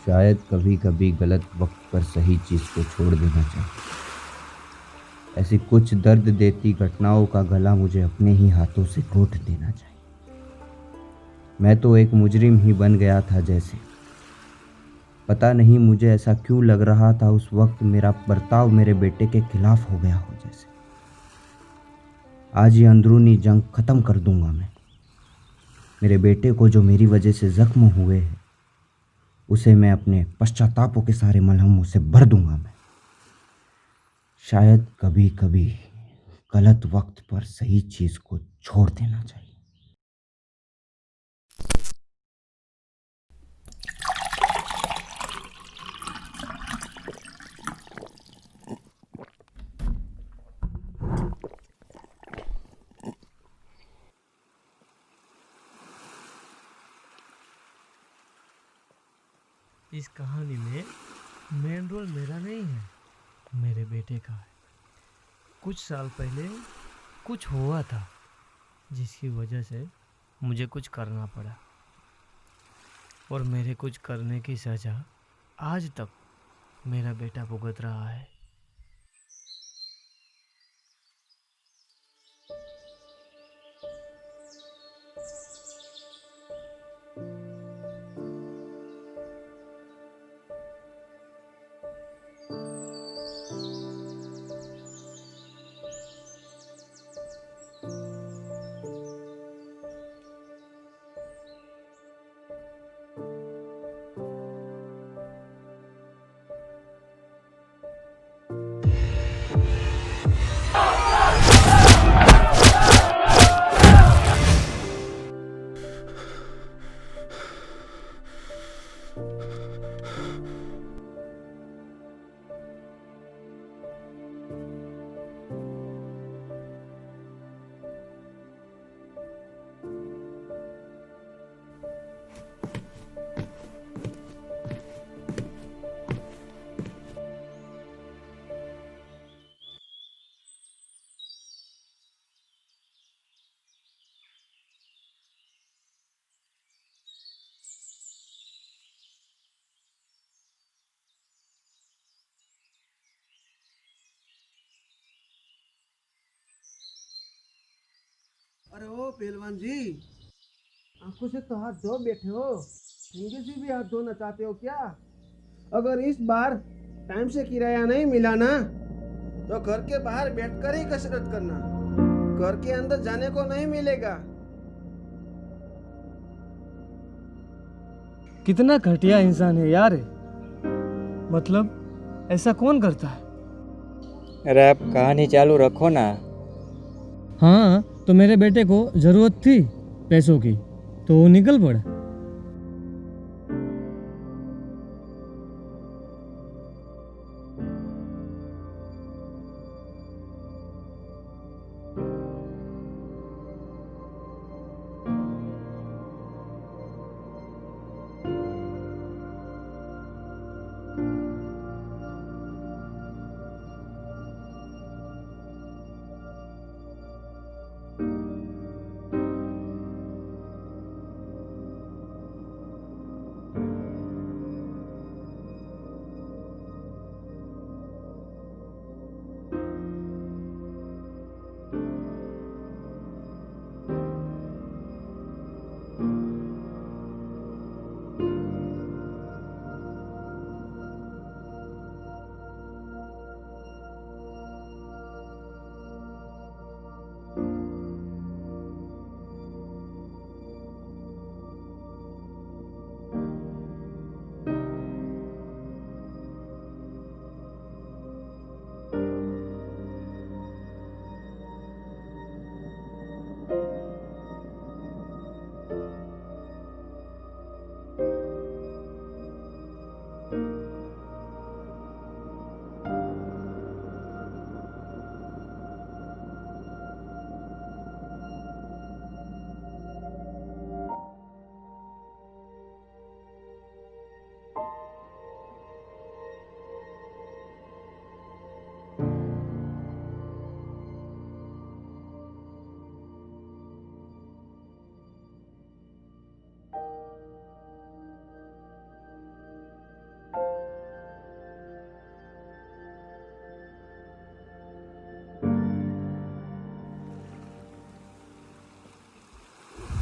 शायद कभी कभी गलत वक्त पर सही चीज को छोड़ देना चाहिए। ऐसी कुछ दर्द देती घटनाओं का गला मुझे अपने ही हाथों से घोट देना चाहिए। मैं तो एक मुजरिम ही बन गया था जैसे। पता नहीं मुझे ऐसा क्यों लग रहा था उस वक्त मेरा बर्ताव मेरे बेटे के खिलाफ हो गया हो जैसे। आज ये अंदरूनी जंग खत्म कर दूंगा मैं। मेरे बेटे को जो मेरी वजह से जख्म हुए हैं उसे मैं अपने पश्चातापों के सारे मलहमों से भर दूंगा मैं। शायद कभी कभी गलत वक्त पर सही चीज को छोड़ देना चाहिए। इस कहानी में मेन रोल मेरा नहीं है, मेरे बेटे का है। कुछ साल पहले कुछ हुआ था जिसकी वजह से मुझे कुछ करना पड़ा, और मेरे कुछ करने की सज़ा आज तक मेरा बेटा भुगत रहा है। अरे ओ पहलवान जी, आंखों से तो हाथ धो बैठे हो, ठेंगे से भी हाथ धोना चाहते हो क्या? अगर इस बार टाइम से किराया नहीं मिला ना तो घर के बाहर बैठकर ही कसरत करना, घर के अंदर जाने को नहीं मिलेगा। कितना घटिया इंसान है यार ये। मतलब ऐसा कौन करता है? अरे आप कहानी चालू रखो ना। हाँ, तो मेरे बेटे को ज़रूरत थी पैसों की, तो वो निकल पड़ा।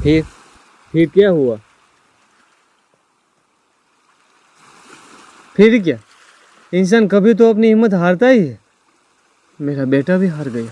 फिर क्या हुआ? फिर क्या? इंसान कभी तो अपनी हिम्मत हारता ही है। मेरा बेटा भी हार गया।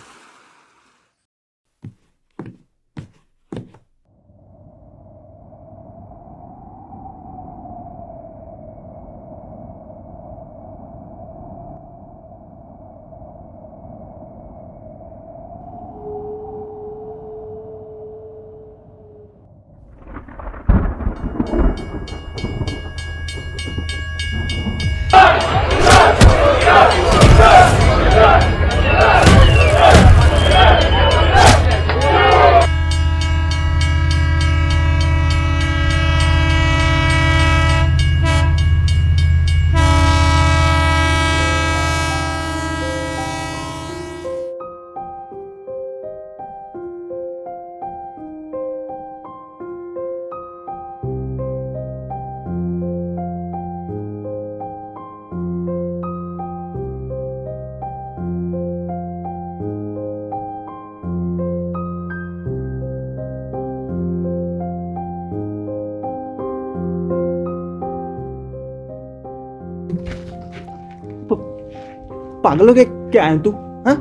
पागल हो गया क्या है तू? हाँ,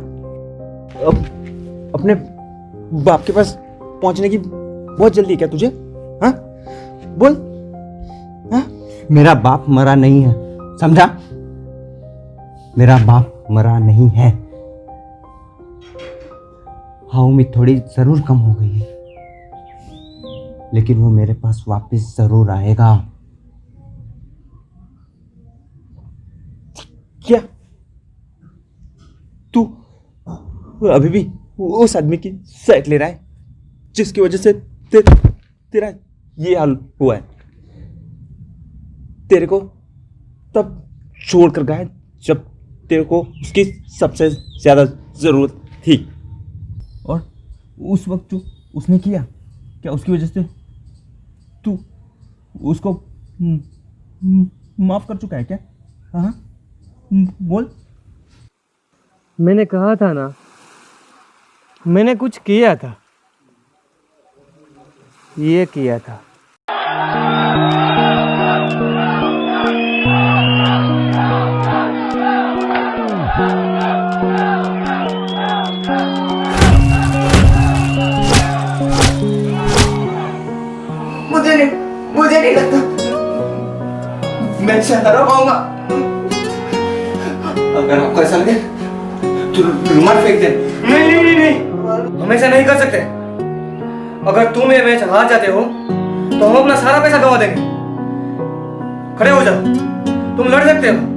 अपने बाप के पास पहुंचने की बहुत जल्दी है क्या तुझे? हाँ, बोल। हाँ, मेरा बाप मरा नहीं है, समझा? मेरा बाप मरा नहीं है। हाँ, उम्मीद थोड़ी जरूर कम हो गई है, लेकिन वो मेरे पास वापस जरूर आएगा। क्या तू अभी भी उस आदमी की साइड ले रहा है जिसकी वजह से तेरा ये हाल हुआ है? तेरे को तब छोड़कर गया जब तेरे को उसकी सबसे ज्यादा जरूरत थी, और उस वक्त जो उसने किया, क्या उसकी वजह से तू उसको माफ कर चुका है क्या? हाँ, बोल। मैंने कहा था ना, मैंने कुछ किया था, ये किया था। मुझे नहीं लगता मैं इससे हरा पाऊंगा। अगर आपको ऐसा लगे तो रुमाल फेंक दे। नहीं, हमेशा नहीं कर सकते। अगर तुम ये मैच हार जाते हो तो हम अपना सारा पैसा गंवा देंगे। खड़े हो जाओ, तुम लड़ सकते हो।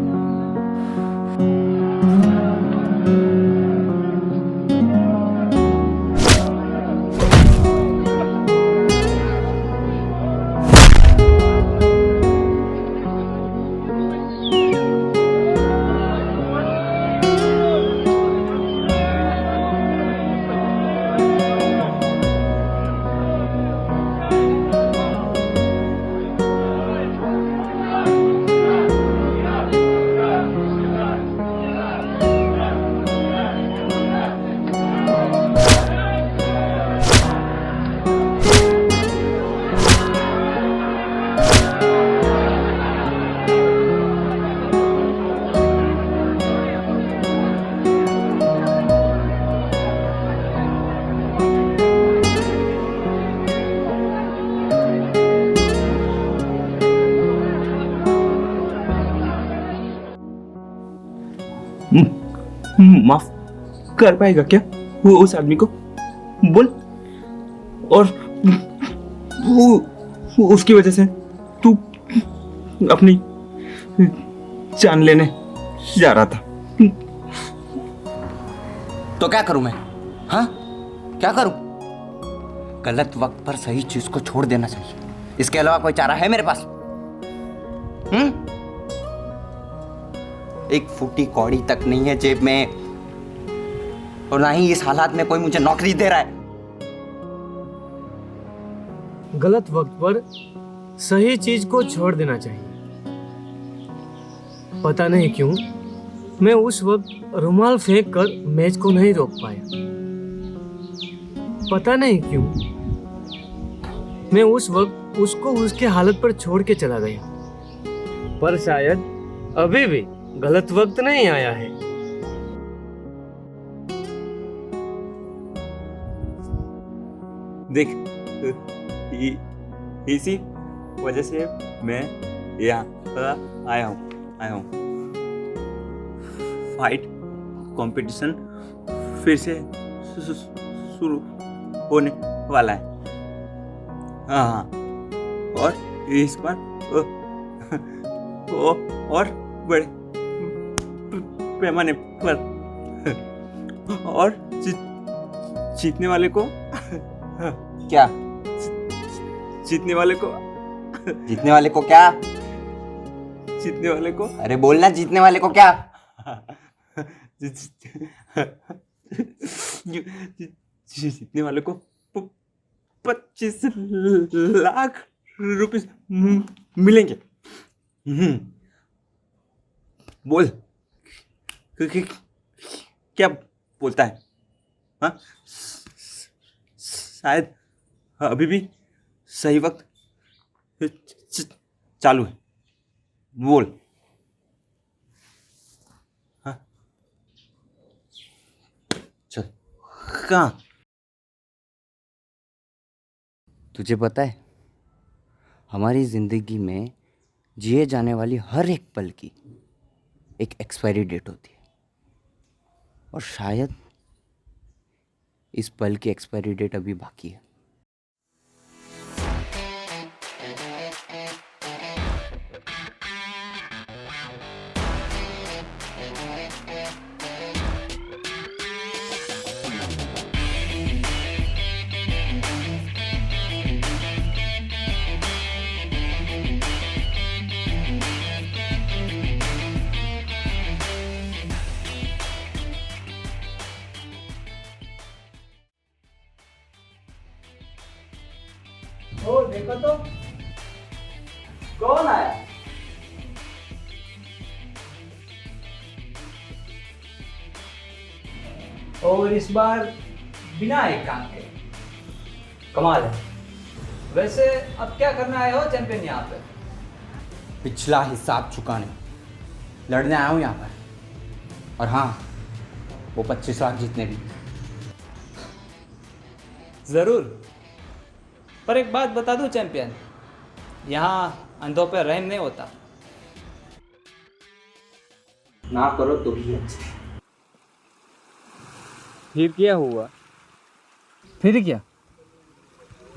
माफ कर पाएगा क्या वो उस आदमी को? बोल। और वो उसकी वजह से तू अपनी जान लेने जा रहा था। तो क्या करूं मैं? हाँ, क्या करूं? गलत वक्त पर सही चीज को छोड़ देना चाहिए, इसके अलावा कोई चारा है मेरे पास? एक फूटी कौड़ी तक नहीं है जेब में, और ना ही इस हालात में कोई मुझे नौकरी दे रहा है। गलत वक्त पर सही चीज को छोड़ देना चाहिए। पता नहीं क्यों मैं उस वक्त रुमाल फेंक कर मैच को नहीं रोक पाया। पता नहीं क्यों मैं उस वक्त उसको उसके हालत पर छोड़ के चला गया, पर शायद अभी भी गलत वक्त नहीं आया है। देख, इसी वजह से मैं यहाँ आया हूँ। फाइट कंपटीशन फिर से शुरू होने वाला है। हाँ, और इस बार और बड़े पैमाने पर, और जीतने वाले को क्या? जीतने वाले को जीतने वाले को क्या? जीतने वाले को अरे बोलना, जीतने वाले को क्या? जीतने वाले को 25 लाख रुपए मिलेंगे। बोल, क्या बोलता है? हाँ, शायद अभी भी सही वक्त चालू है। बोल। हाँ, चल। कहाँ? तुझे पता है, हमारी जिंदगी में जिए जाने वाली हर एक पल की एक एक्सपायरी डेट होती है, और शायद इस पल की एक्सपायरी डेट अभी बाकी है। ओ देखो तो, कौन आया? और इस बार बिना एक काम के। कमाल है। वैसे अब क्या करना आए हो चैंपियन यहाँ पे? पिछला हिसाब चुकाने लड़ने आया हूँ यहाँ पर, और हाँ, वो 25 लाख जीतने भी। ज़रूर, पर एक बात बता दूँ चैंपियन, यहाँ अंधों पर रहम नहीं होता। ना करो तो भी अच्छा। फिर क्या हुआ? फिर क्या?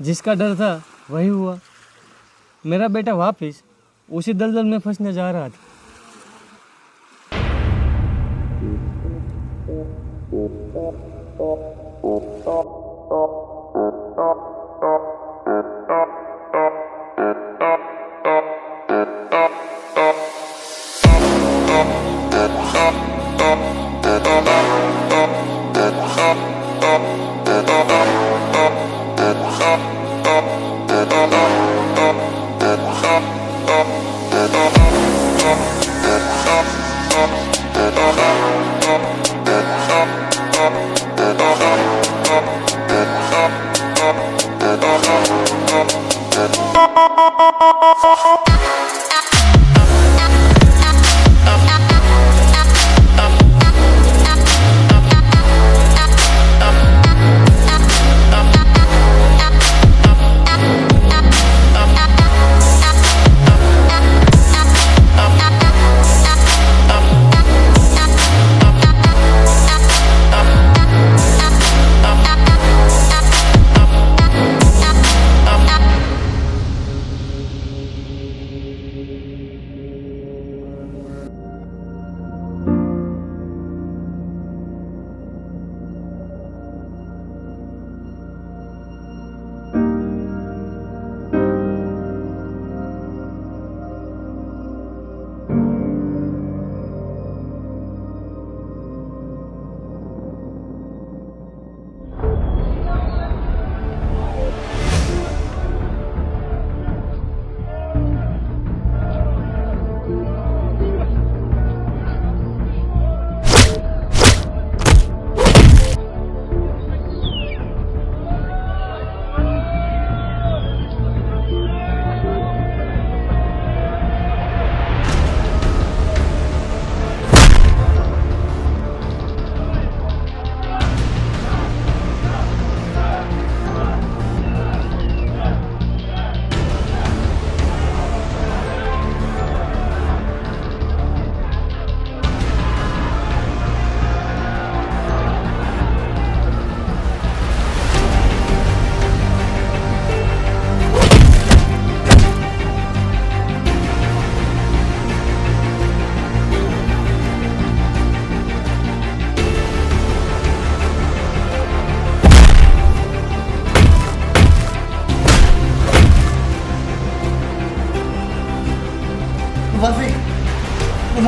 जिसका डर था वही हुआ। मेरा बेटा वापिस उसी दलदल में फंसने जा रहा था।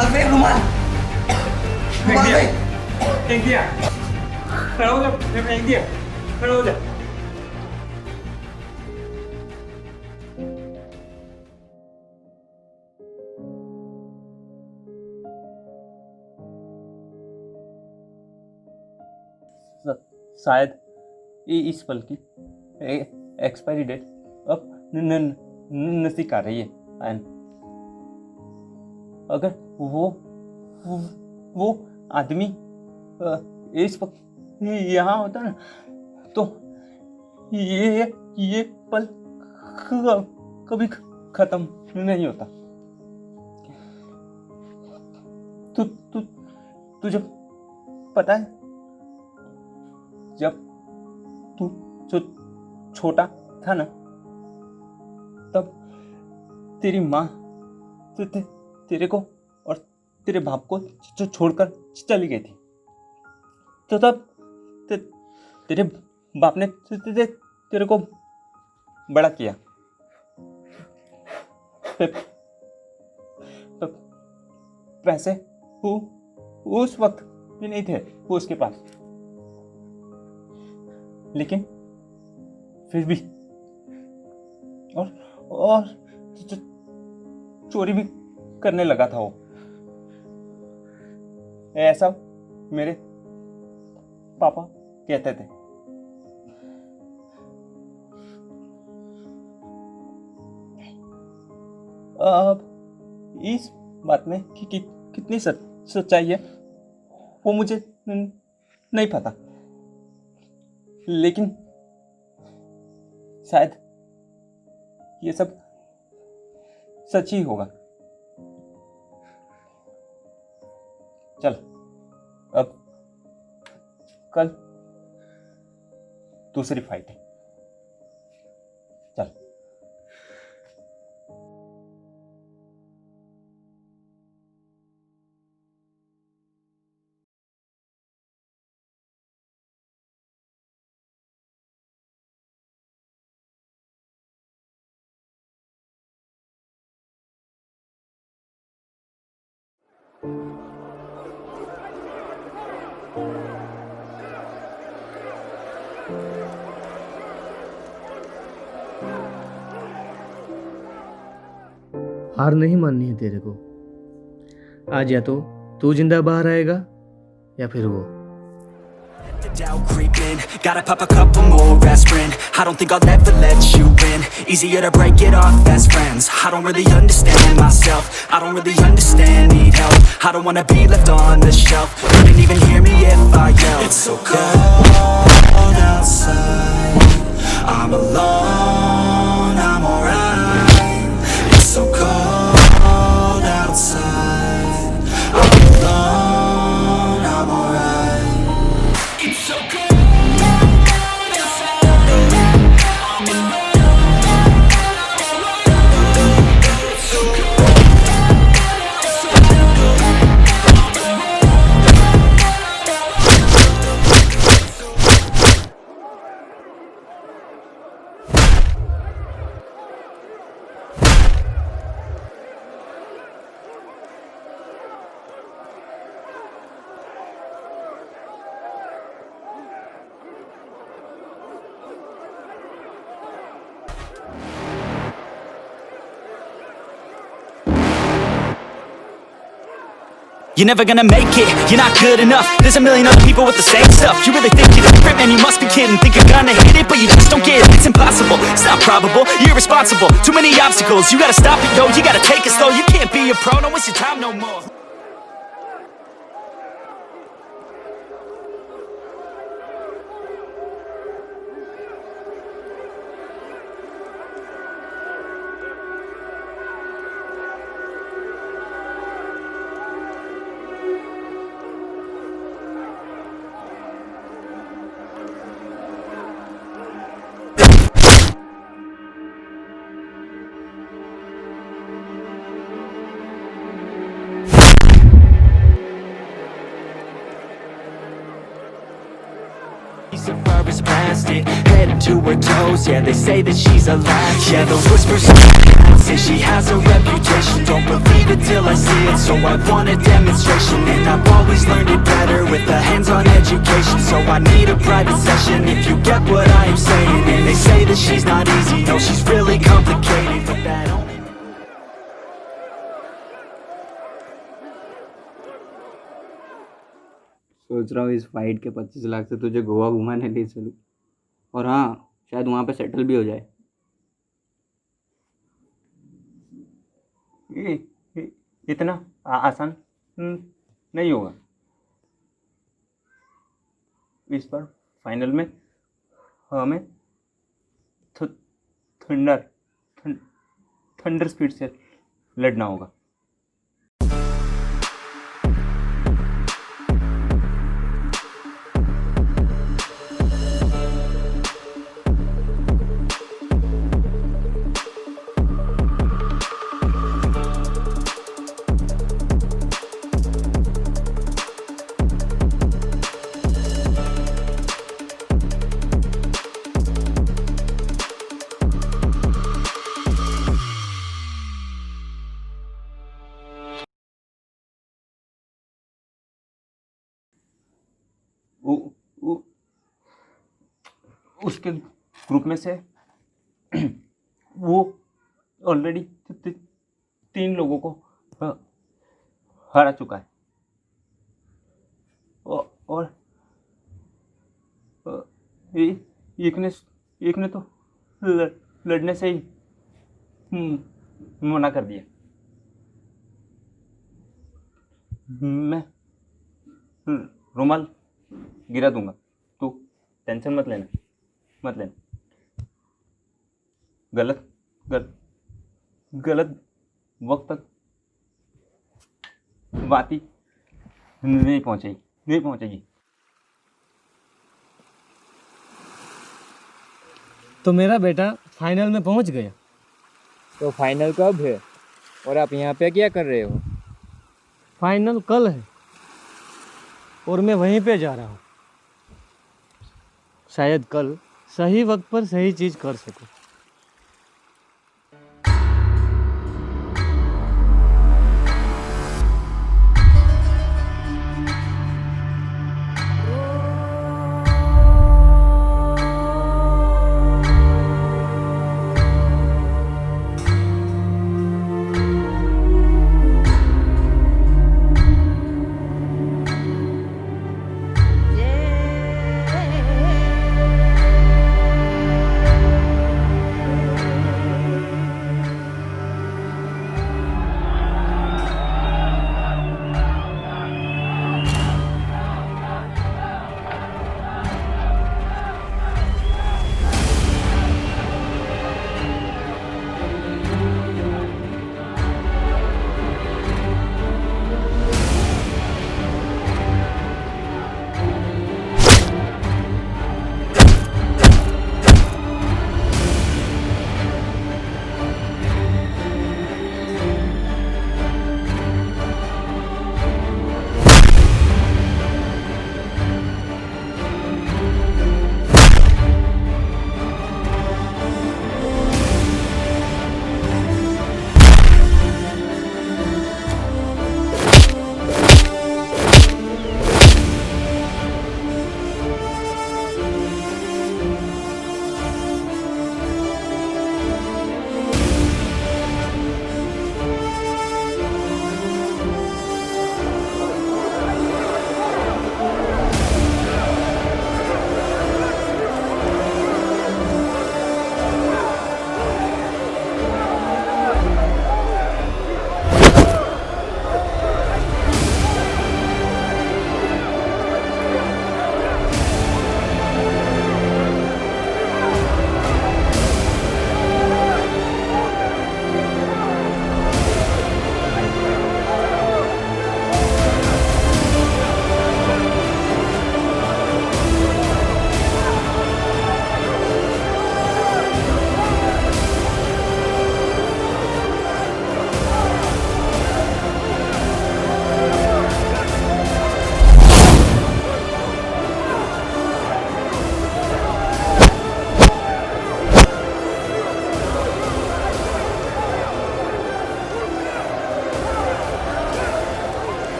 रुमाल फेंक, रुमाल रुमाल फेंक। फेंक दिया। खड़ा हो जा, मैं फेंक दिया। खड़ा हो जा। शायद इस पल की एक्सपायरी डेट अब नजदीक आ रही है। एंड अगर वो आदमी इस वक्त यहाँ होता ना, तो ये पल कभी खत्म नहीं होता। तुझे पता है, जब तू छोटा था ना, तब तेरी माँ तेरे को और तेरे बाप को छोड़कर चली गई थी। तो तब तेरे बाप ने तेरे को बड़ा किया। पैसे उस वक्त भी नहीं थे उसके पास, लेकिन फिर भी और चोरी भी करने लगा था वो। ऐसा मेरे पापा कहते थे। अब इस बात में कितनी सच्चाई है वो मुझे नहीं पता, लेकिन शायद ये सब सच ही होगा। चल, अब कल दूसरी फाइट है। चल। हार नहीं माननी है तेरे को। आज या तो तू जिंदा बाहर आएगा या फिर वो। The doubt creeping, gotta pop a couple more aspirin. I don't think I'll ever let you in. Easier to break it off best friends. I don't really understand myself. I don't really understand, need help. I don't wanna be left on the shelf. Couldn't even hear me if I yelled. It's so cold outside. I'm alone, I'm alright. It's so cold outside. I'm alone, I'm alright. It's so cold. You're never gonna make it, you're not good enough. There's a million other people with the same stuff. You really think you're different, man, you must be kidding. Think you're gonna hit it, but you just don't get it. It's impossible, it's not probable, you're irresponsible. Too many obstacles, you gotta stop it, yo. You gotta take it slow, you can't be a pro. Don't waste your time no more. piece of fur is plastic, head to her toes. Yeah, they say that she's a latch. Yeah, the whispers say she has a reputation. Don't believe it till I see it, so I want a demonstration. And I've always learned it better with a hands-on education. So I need a private session if you get what I am saying. And they say that she's not easy, no, she's really complicated, but that only सोच रहा हूँ इस fight के 25 लाख से तुझे गोवा घुमाने ले चलूँ, और हाँ, शायद वहाँ पे सेटल भी हो जाए। इतना आसान नहीं होगा। इस बार फाइनल में हमें थंडर स्पीड से लड़ना होगा। उसके ग्रुप में से वो ऑलरेडी 3 लोगों को हरा चुका है, और एक ने तो लड़ने से ही मना कर दिया। मैं रुमाल गिरा दूंगा, तू टेंशन मत लेना। गलत वक्त तक बात ही नहीं पहुंचेगी। तो मेरा बेटा फाइनल में पहुंच गया। तो फाइनल कब है और आप यहाँ पे क्या कर रहे हो? फाइनल कल है और मैं वहीं पे जा रहा हूँ। शायद कल सही वक्त पर सही चीज़ कर सकूँ।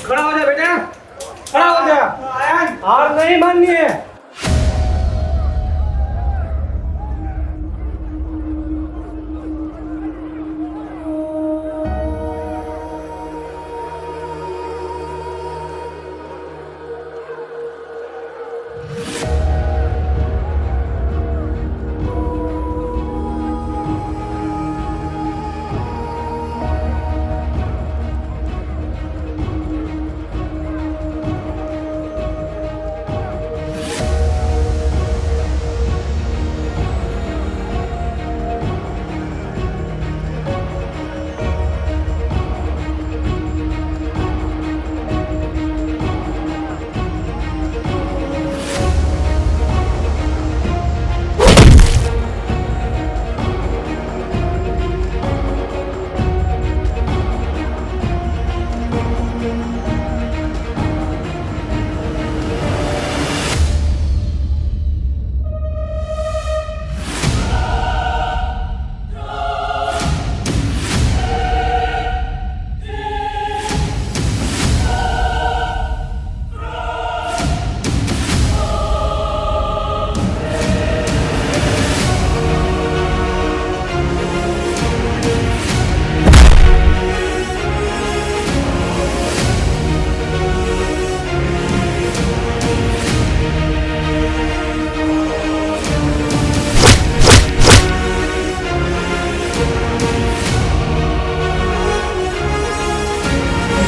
खड़ा हो जा बेटा, खड़ा हो जा। हार नहीं माननी है।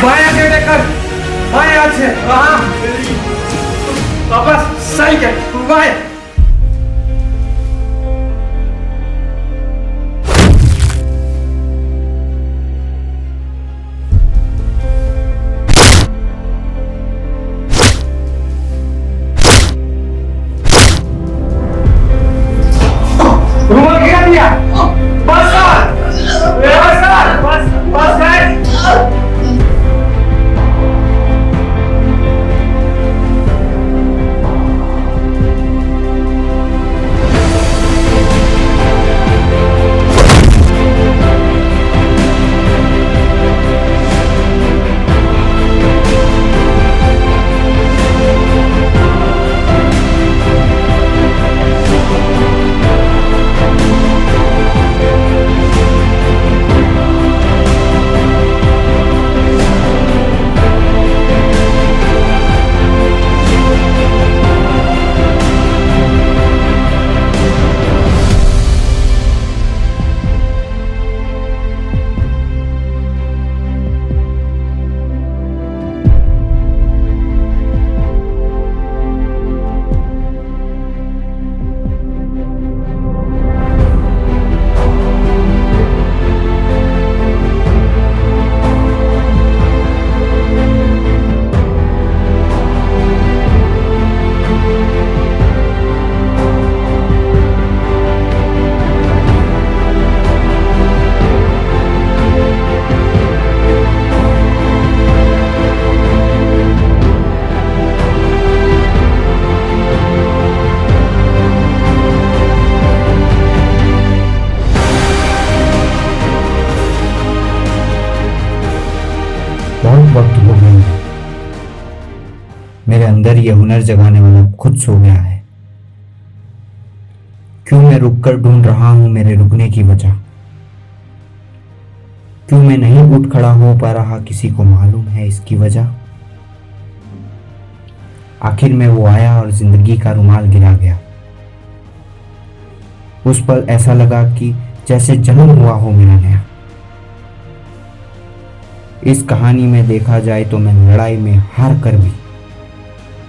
बाया टेढ़े कर, बाया अच्छे, हाँ, वापस सही के, बाया। रुमाल गिरा दिया, बस बहुत वक्त हो गया, मेरे अंदर ये हुनर जगाने वाला खुद सो गया है। क्यों मैं रुककर ढूंढ रहा हूं मेरे रुकने की वजह? क्यों मैं नहीं उठ खड़ा हो पा रहा? किसी को मालूम है इसकी वजह? आखिर में वो आया और जिंदगी का रुमाल गिरा गया। उस पल ऐसा लगा कि जैसे जन्म हुआ हो मेरा नया। इस कहानी में देखा जाए तो मैं लड़ाई में हार कर भी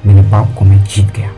मेरे पाप को मैं जीत गया।